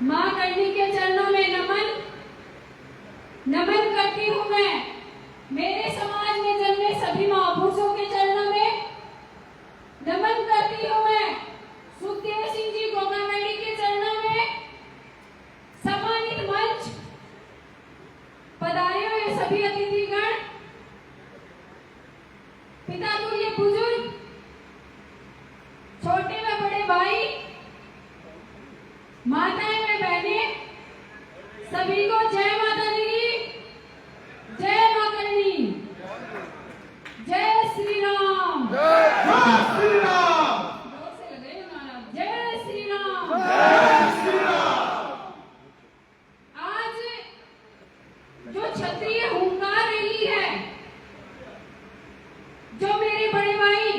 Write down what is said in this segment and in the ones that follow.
मां करनी के चरणों में नमन नमन करती हूँ मैं। मेरे समाज में जन्मे सभी महापुरुषों के चरणों में नमन करती हूँ मैं। सुखदेव सिंह जी गोगामेड़ी के चरणों में, सम्मानित मंच पधारे हुए सभी अतिथिगण, पिता तुल्य बुजुर्ग, छोटे व बड़े भाई, माताएं व बहनें, सभी को जय माता दी, जय मां करनी, जय श्री राम, जय श्री राम, जय श्री राम। जय श्री राम। आज जो क्षत्रिय हुंकार रही है, जो मेरे बड़े भाई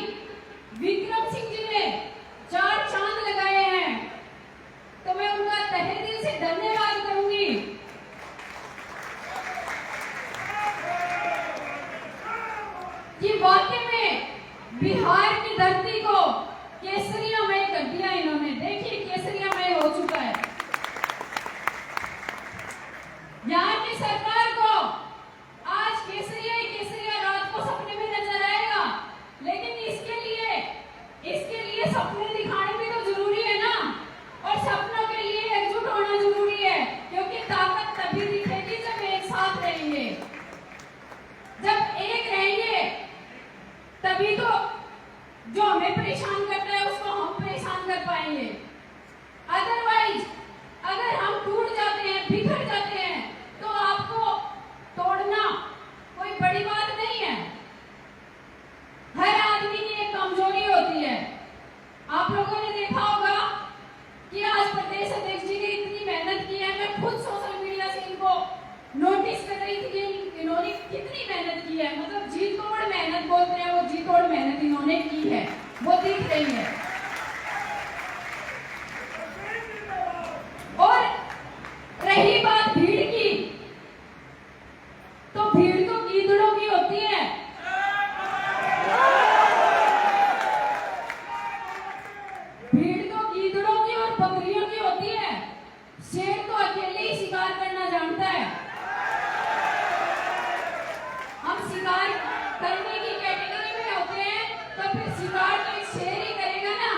विक्रम सिंह जी ने 4 चांद लगाए हैं, तो मैं उनका तहे दिल से धन्यवाद करूंगी। कि वाकई में बिहार की धरती को केसरियामय कर दिया इन्होंने। देखिए केसरियामय हो चुका है। यहाँ की सरकार को आज केसरिया रात को सपने में नजर आएगा, लेकिन इसके लिए सपने दिखाने भी तो जरूरी है ना। और सपनों के लिए एकजुट होना जरूरी है, क्योंकि ताकत तभी दिखेगी जब एक साथ रहेंगे। जब एक रहेंगे तभी तो जो हमें परेशान करता है उसको हम परेशान कर पाएंगे। अदरवाइज अगर हम टूट जाते हैं, बिखर जाते हैं, तो आपको तोड़ना कोई बड़ी बात नहीं है। हर आदमी की एक कमजोरी होती है। आप लोगों ने देखा होगा कि आज प्रदेश अध्यक्ष जी ने इतनी मेहनत की है। मैं खुद सोशल मीडिया से इनको नोटिस कर रही थी कि इन्होंने कितनी मेहनत की है। मतलब जी तोड़ मेहनत बोलते हैं, वो जी तोड़ मेहनत इन्होंने की है, वो दिख रही है। और रही बात भीड़ की, तो भीड़ तो गीदड़ों की होती है। भीड़ तो गीदड़ों की और बकरियों की होती है। शेर तो अकेले ही शिकार करना जानता है। हम शिकार करने की कैटेगरी में होते हैं, तो फिर शिकार तो एक शेर ही करेगा ना।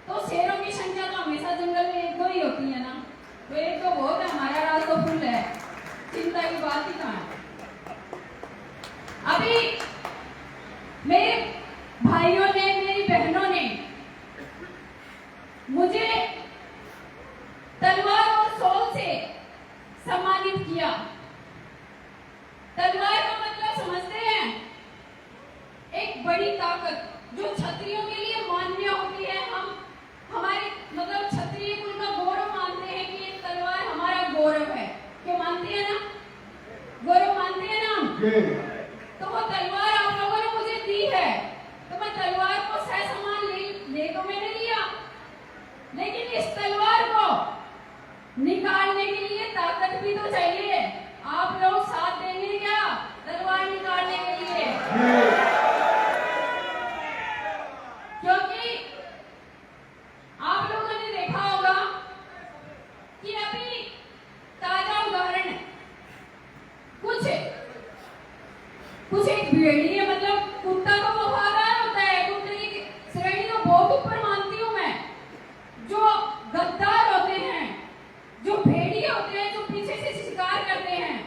तो शेरों की संख्या तो हमेशा जंगल में 1-2 ही होती है ना। तो 1-2 बहुत है, हमारा राज तो फुल है, चिंता की बात ही कहाँ है। अभी मेरे भाइयों ने, मेरी बहनों ने मुझे तलवार और शॉल से सम्मानित किया। तलवार का मतलब समझते हैं? एक बड़ी ताकत जो क्षत्रियों के लिए मान्य होती है। हम हमारे मतलब क्षत्रिय कुल का गौरव मानते हैं कि ये तलवार हमारा गौरव है। क्यों मानते हैं ना? गौरव मानते हैं ना हम? तो वो तलवार आप लोगों ने मुझे दी है, तो मैं तलवार को सहसमान ले तो मैंने लिया, लेकिन इस तलवार को निकालने के लिए ताकत भी तो चाहिए। आप लोग साथ देंगे क्या तलवार निकालने के लिए? क्योंकि आप लोगों ने देखा होगा कि अभी ताजा उदाहरण कुछ एक भेड़िए, मतलब कुत्ता तो वफादार होता है, कुत्ते की श्रेणी तो बहुत ऊपर मानती हूँ मैं। जो गद्दार होते हैं, जो भेड़िए होते हैं, जो पीछे से शिकार करते हैं,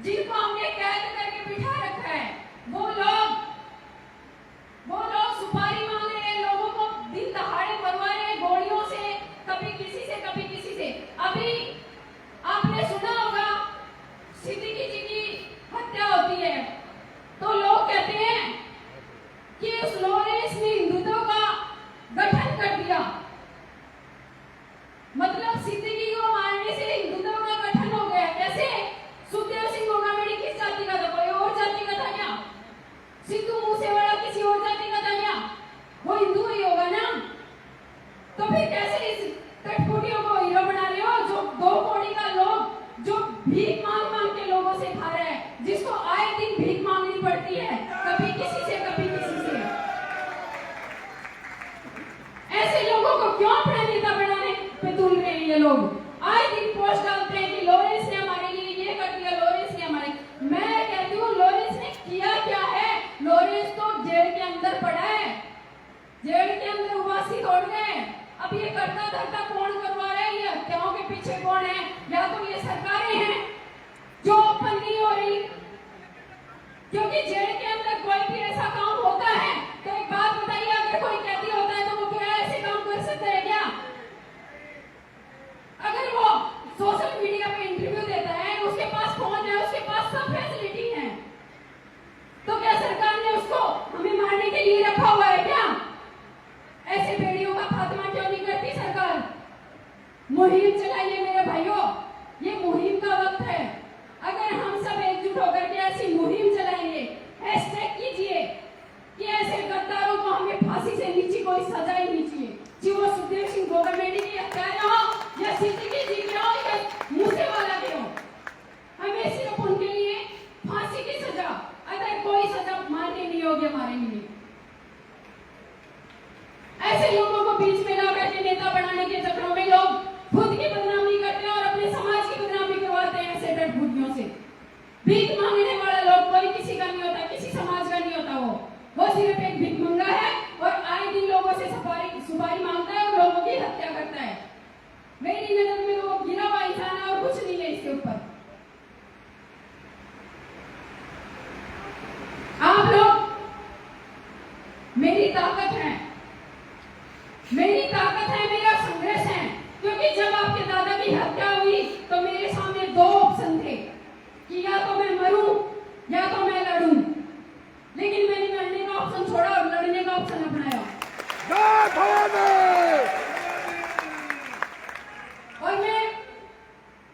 जिनको हमने कैद करके बिठा रखा है, वो लोग सुपारी मांग रहे हैं, लोगों को दिन दहाड़े मरवा रहे हैं गोलियों से, कभी किसी से कभी किसी से। अभी आपने सुना होगा सिद्दीकी जी की हत्या होती है, तो लोग कहते हैं कि उस लोगों ने इसमें हिंदुत्व का गठन कर दिया। मतलब सिद्दीकी को मारने से हिंदुत्व का गठन हो गया। कैसे? सुखदेव सिंह गोगामेड़ी किस जाति का था? कोई और जाति का था क्या? सिद्धू मूसेवाला किसी और जाति का था क्या? वो हिंदू ही होगा ना। तो फिर कैसे इस कठपुतलियों को हीरो बना रहे हो? जो 2 कौड़ी का लोग जो भीख मांग मांग के लोगों से खा रहा है, जिसको आए दिन भीख मांगनी पड़ती है, कभी किसी से कभी किसी से। ऐसे लोगों को क्यों अपना नेता बनाने पे तुल रहे हैं ये लोग? दिन पोस्ट डालते हैं कि लॉरेंस ने हमारे लिए ये कर दिया, लॉरेंस ने हमारे। मैं कहती हूँ लॉरेंस ने किया क्या है? लॉरेंस तो जेल के अंदर पड़ा है, जेल के अंदर उबासी तोड़ गए। अब ये करता धरता कौन करवा रहा है? ये हत्याओं के पीछे कौन है? या तो ये सरकारें हैं जो ओपन नहीं हो रही, क्योंकि जेल के अंदर कोई भी ऐसा काम होता है तो एक बात बताइए, अगर कोई कैदी होता है तो वो क्या ऐसे काम कर सकता है क्या? अगर वो सोशल मीडिया पे इंटरव्यू देता है, उसके पास फोन है, उसके पास सब फैसिलिटी है, तो क्या सरकार ने उसको हमें मारने के लिए रखा हुआ है क्या? ऐसे भेड़ियों का खात्मा क्यों नहीं करती सरकार? मुहिम चलाइए मेरे भाइयों, ये मुहिम का वक्त है। अगर हम सब एकजुट होकर के ऐसी मुहिम चलाएंगे, हैशटैग कीजिए कि ऐसे गद्दारों को हमें फांसी से नीचे कोई सजा ही नहीं चाहिए, चाहे वो सुखदेव सिंह गोगामेडी की हत्यारा हो या सिद्दीकी जी के हो या मूसेवाला के हो, हमें सिर्फ उनके लिए फांसी की सजा, अगर कोई सजा माननी नहीं होगी हमारे लिए। ऐसे लोगों को बीच में ला करके नेता बनाने के चक्करों में लोग खुद की बदनामी करते हैं और अपने समाज की बदनामी करवाते हैं ऐसे डरबूटियों से। भीख मांगने वाला लोग कोई किसी का नहीं होता, किसी समाज का नहीं होता, वो सिर्फ एक भिखमंगा है और आए दिन लोगों से सुपारी मांगता है और लोगों की हत्या करता है। मेरी नजर में वो गिरा हुआ इंसान है और कुछ नहीं है इसके ऊपर। आप लोग मेरी ताकत है, मेरी ताकत है, मेरा संघर्ष है, क्योंकि जब आपके दादा की हत्या हुई तो मेरे सामने दो ऑप्शन थे कि या तो मैं मरूं या तो मैं लड़ूं, लेकिन मैंने लड़ने का ऑप्शन छोड़ा और लड़ने का ऑप्शन अपनाया। और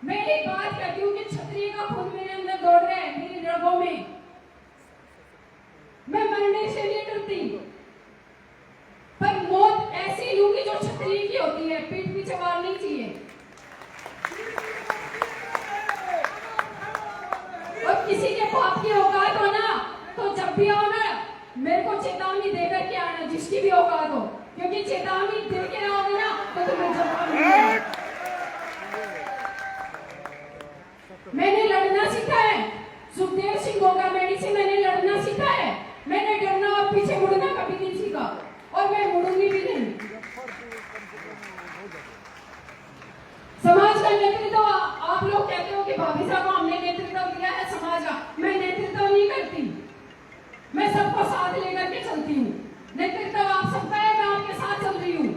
मैं एक बात कहती हूँ कि क्षत्रिय का खून मेरे अंदर दौड़ रहा है, मेरी रगों में। मैं मरने से नहीं डरती, पर मौत ऐसी लूंगी जो क्षत्रिय की होती है, पीठ पीछे मार नहीं चाहिए। और किसी के बाप की औकात हो ना तो जब भी हो ना मेरे को चेतावनी देकर के आना, जिसकी भी औकात हो, क्योंकि चेतावनी दे के आओगे ना तो तुम्हें जवाब मिलेगा। मैंने लड़ना सीखा है, सुखदेव सिंह गोगामेडी से मैंने लड़ना सीखा है। मैंने डरना और पीछे मुड़ना कभी नहीं सीखा और मैं मुड़ूंगी भी नहीं। समाज का नेतृत्व आप लोग कहते हो कि भाभी साहब को हमने नेतृत्व दिया है समाज का, मैं नेतृत्व नहीं करती, मैं सबको साथ लेकर के चलती हूँ। नेतृत्व आप सबका है, मैं आपके साथ चल रही हूँ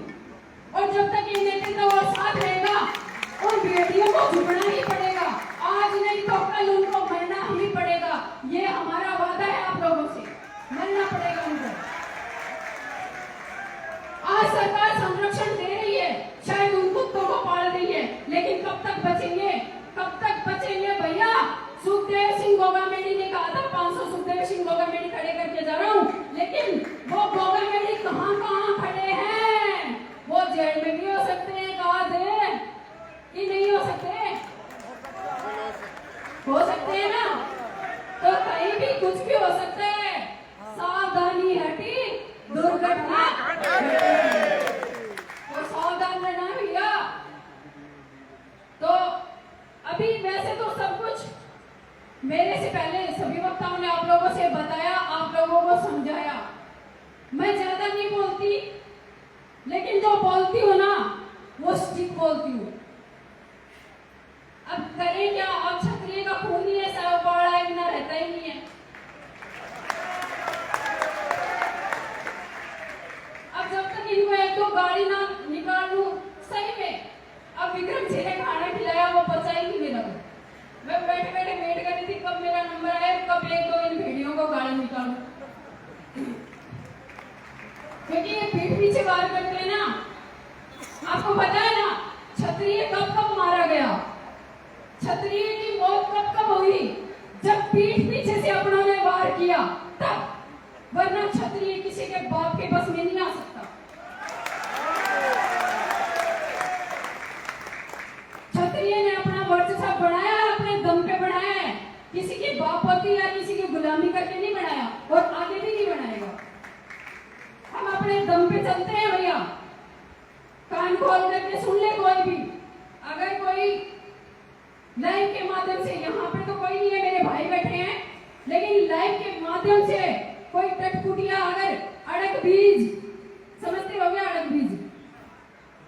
और जब तक ये नेतृत्व और साथ रहेगा उन बेटियों को झुकना ही पड़ेगा, आज नहीं तो कल उनको मरना ही पड़ेगा। ये हमारा वादा है आप लोगों से, मरना पड़ेगा उनको। आज सरकार संरक्षण दे रही है, शायद उन कुत्तों को पाल रही है, लेकिन कब तक बचेंगे, कब तक बचेंगे भैया? सुखदेव सिंह गोगामेडी ने कहा था 500 सुखदेव सिंह गोगामेडी खड़े करके जा रहा हूँ, लेकिन वो गोगामेडी कहाँ कहाँ खड़े हैं? वो जेल में भी हो सकते हैं, कहा दे कि नहीं हो सकते? हो सकते हैं ना, तो कहीं भी कुछ भी हो सकता है। सावधानी हटी दुर्घटना, तो सावधान रहना भैया। तो अभी वैसे तो सब कुछ मेरे से पहले सभी वक्ताओं ने आप लोगों से बताया, आप लोगों को समझाया। मैं ज्यादा नहीं बोलती, लेकिन जो बोलती हूँ ना वो ठीक बोलती हूँ। अब करें क्या? अब क्षत्रिय का खून ही ऐसा उबाड़ा है, बिना रहता ही नहीं है। अब जब तक इनको एक दो गाड़ी ना निकाल लूं सही में, अब विक्रम जी ने खाना खिलाया वो पचा ही नहीं मेरा। मैं बैठे बैठे वेट कर रही थी कब मेरा नंबर आए, कब एक दो इन भेड़ियों को गाड़ी निकालूं, क्योंकि ये पीठ पीछे वार करते हैं ना। आपको पता है ना क्षत्रिय कब कब मारा गया? क्षत्रिय की मौत कब कब हुई? जब पीठ पीछे से अपनों ने वार किया तब, वरना क्षत्रिय किसी के बाप के बस में नहीं आ सकता। क्षत्रिय ने अपना वर्चस्व बढ़ाया, अपने दम पे बढ़ाया है, किसी की बापौती या किसी की गुलामी करके नहीं बढ़ाया और आगे भी नहीं बढ़ाएगा। हम अपने दम पे चलते हैं भैया, कान खोल करके सुन ले कोई भी। अगर कोई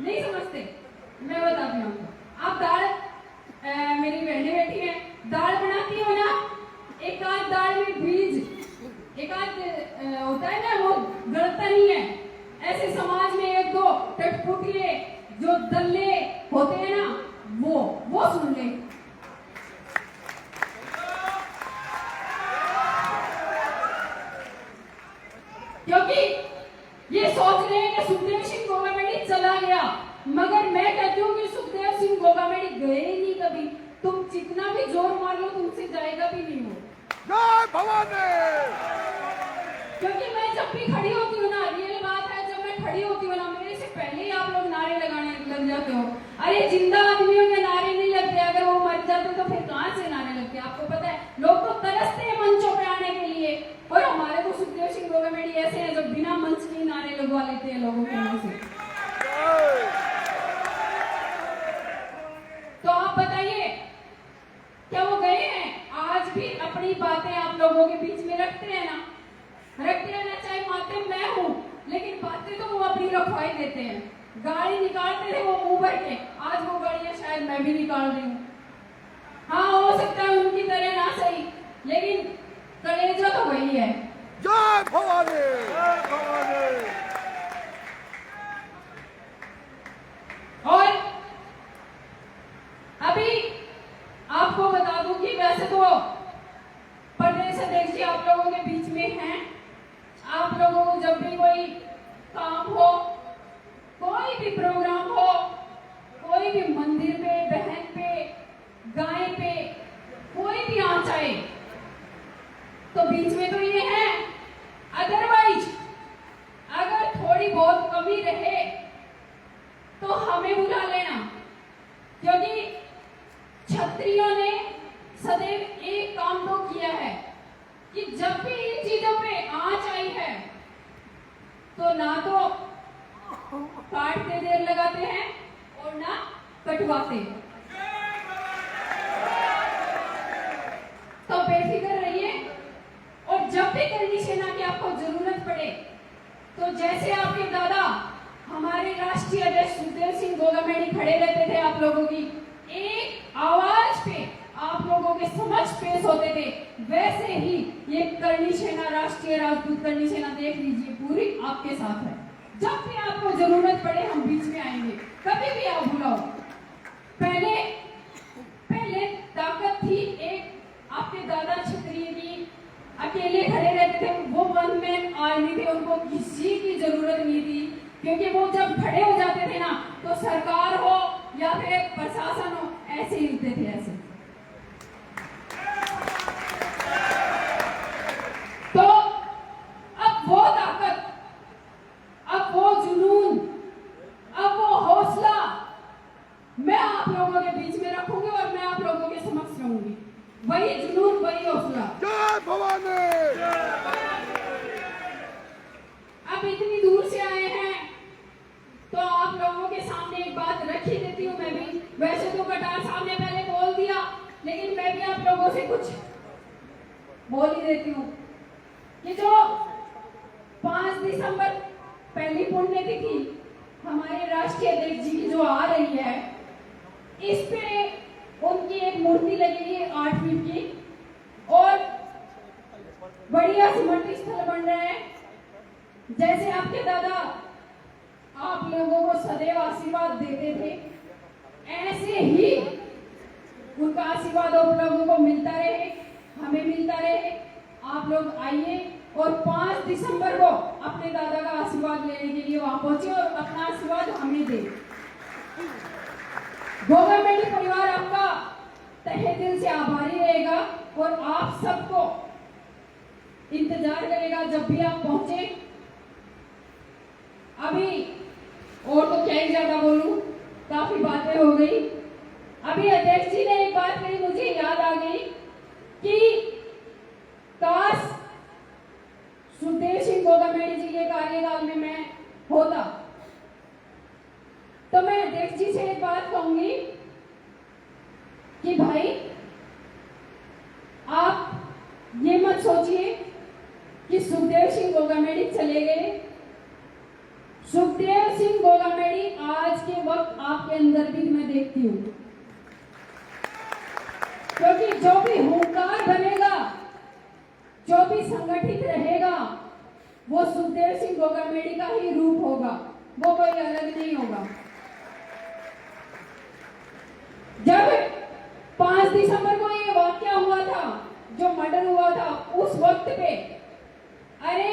नहीं समझते। मैं बताती हूँ आपको। आप दाल, मेरी बहनें बैठी हैं, दाल बनाती हो ना, एक आध दाल में बीज, एक आध होता है ना, वो गलता नहीं है। ऐसे समाज में एक दो टटपुटिए जो दल्ले होते हैं ना, वो सुन ले। क्योंकि ये सोच रहे हैं कि सुखदेव सिंह गोगामेडी चला गया, मगर मैं कहती हूँ कि सुखदेव सिंह गोगामेडी गए ही नहीं कभी। तुम जितना भी जोर मार लो, तुमसे जाएगा भी नहीं वो। जय भवानी। क्योंकि मैं जब भी खड़ी होती हूँ ना, रियल बात है, जब मैं खड़ी होती हूँ ना, मेरे से पहले ही आप लोग नारे लगाने लग जाते हो। अरे जिंदा आदमियों के नारे नहीं लगते, अगर वो मर जाते तो फिर कहाँ से नारे लगते? आपको पता है, लोग तो तरसते हैं मंचों पे आने के लिए, और हमारे तो सुखदेव सिंह गोगामेडी ऐसे हैं जो बिना मंच के नारे लगवा लेते हैं लोगों के मुंह से। तो आप बताइए, क्या वो गए हैं? आज भी अपनी बातें आप लोगों के बीच में रखते हैं ना, रखते हैं ना, चाहे माते मैं हूं, लेकिन बातें तो वो अपनी रखवाई देते हैं। गाड़ी निकालते थे वो मुंह भर के, आज वो गाड़ियां शायद मैं भी निकाल रही हूँ। हाँ, हो सकता है उनकी तरह ना सही, लेकिन कलेजा तो वही है। जय भवानी। जय भवानी। और अभी आपको बता दूं कि वैसे तो प्रदेश अध्यक्ष जी आप लोगों के बीच में हैं। आप लोगों को जब भी कोई काम हो, कोई भी प्रोग्राम हो, कोई भी मंदिर पे, बहन पे, गाय पे, कोई भी आँच आए, तो बीच में तो ये है। अदरवाइज अगर थोड़ी बहुत कमी रहे तो हमें बुला लेना, क्योंकि क्षत्रियों ने सदैव एक काम तो किया है कि जब भी इन चीजों पे आँच आई है तो ना तो काटते देर लगाते हैं और ना कटवाते। तो बेफिक्र रहिए, और जब भी करनी सेना की आपको जरूरत पड़े, तो जैसे आपके दादा हमारे राष्ट्रीय अध्यक्ष सुखदेव सिंह गोगामेडी खड़े रहते थे आप लोगों की एक आवाज पे, आप लोगों के समक्ष पेश होते थे, वैसे ही ये करनी सेना, राष्ट्रीय राजपूत करनी सेना, देख लीजिए, पूरी आपके साथ है। जब भी आपको जरूरत पड़े हम बीच में आएंगे, कभी भी आप बुलाओ। पहले ताकत थी एक आपके दादा क्षत्रिय की, अकेले खड़े रहते थे, वो वन मैन आर्मी थे, उनको किसी की जरूरत नहीं थी, क्योंकि वो जब खड़े हो जाते थे ना, तो सरकार हो या फिर प्रशासन हो, ऐसे ही होते थे, ऐसे। तो अब वो ताकत, अब वो जुनून, अब वो हौसला मैं आप लोगों के बीच में रखूंगी और मैं आप लोगों के समक्ष रहूंगी। वही जुनून, वही हौसला। जय भवानी। अब इतनी दूर से आए हैं तो आप लोगों के सामने एक बात रख ही देती हूँ मैं भी। वैसे तो कटार साहब ने पहले बोल दिया, लेकिन मैं भी आप लोगों से कुछ बोल ही देती हूँ कि जो 5 दिसंबर पहली पुण्यतिथि हमारे राष्ट्रीय अध्यक्ष जी की जो आ रही है, इस पे उनकी एक मूर्ति लगेगी 8 फीट की, और बढ़िया स्मृति स्थल बन रहा है। जैसे आपके दादा आप लोगों को सदैव आशीर्वाद देते थे, ऐसे ही उनका आशीर्वाद आप लोगों को मिलता रहे, हमें मिलता रहे। आप लोग आइए और 5 दिसंबर को अपने दादा का आशीर्वाद लेने के लिए वहां पहुंचे और अपना आशीर्वाद हमें दे। गोगामेडी परिवार आपका तहे दिल से आभारी रहेगा और आप सबको इंतजार करेगा जब भी आप पहुंचे। अभी और तो क्या ही ज्यादा बोलूं, काफी बातें हो गई। अभी अध्यक्ष जी ने एक बात कही, मुझे याद आ गई कि काश सुखदेव सिंह गोगामेडी जी के कार्यकाल में मैं होता, तो मैं अध्यक्ष जी से एक बात कहूंगी कि भाई आप ये मत सोचिए कि सुखदेव सिंह गोगामेडी चले गए। सुखदेव सिंह गोगामेडी आज के आपके अंदर भी मैं देखती हूँ, क्योंकि जो भी हुंकार बनेगा, जो भी संगठित रहेगा, वो सुखदेव सिंह गोगामेडी का ही रूप होगा, वो कोई अलग नहीं होगा। जब 5 दिसंबर को ये वाकया हुआ था, जो मर्डर हुआ था, उस वक्त पे अरे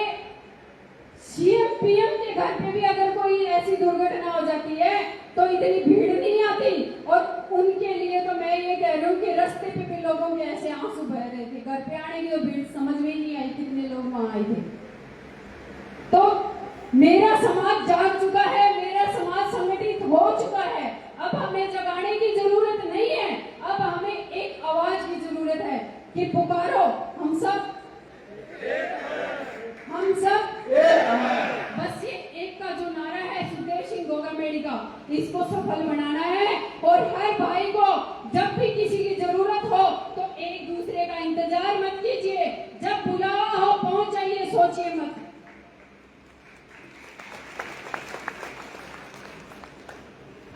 सीएम पीएम के घर पे भी अगर कोई ऐसी दुर्घटना हो जाती है तो इतनी भीड़ नहीं आती। और उनके लिए तो मैं ये कह रही हूँ कि रास्ते पे भी लोगों के ऐसे आंसू बह रहे थे, घर पे आने की तो भीड़ समझ में ही नहीं आई कितने लोग वहां आए थे। तो मेरा समाज जाग चुका है, मेरा समाज संगठित हो चुका है। अब हमें जगाने की जरूरत नहीं है, अब हमें एक आवाज की जरूरत है कि पुकारो, हम सब बस ये एक का जो नारा है सुखदेव सिंह गोगामेडी का, इसको सफल बनाना है। और हर भाई को जब भी किसी की जरूरत हो तो एक दूसरे का इंतजार मत कीजिए, जब बुलावा हो पहुंच जाइए, सोचिए मत।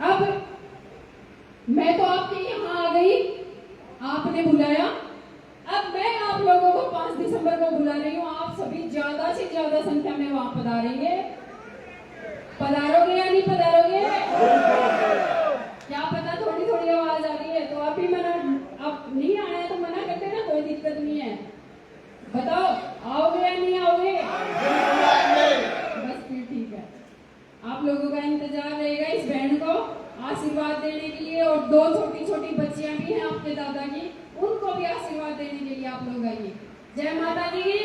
अब मैं तो आपके यहाँ आ गई, आपने बुलाया, अब मैं आप लोगों को 5 दिसंबर को बुला रही हूँ। आप सभी ज्यादा से ज्यादा संख्या में वहां पधारेंगे। पधारोगे या नहीं पधारोगे? क्या पता थोड़ी थोड़ी आवाज आ रही है तो आप ही मना, अब नहीं आना है तो मना कर देना, कोई दिक्कत नहीं है। बताओ आओगे या नहीं आओगे? बस फिर ठीक है, आप लोगों का इंतजार रहेगा इस बहन को आशीर्वाद देने के लिए। और 2 छोटी छोटी बच्चियां भी हैं आपके दादा की, उनको भी आशीर्वाद देने के लिए आप लोग आइए। जय माता दी।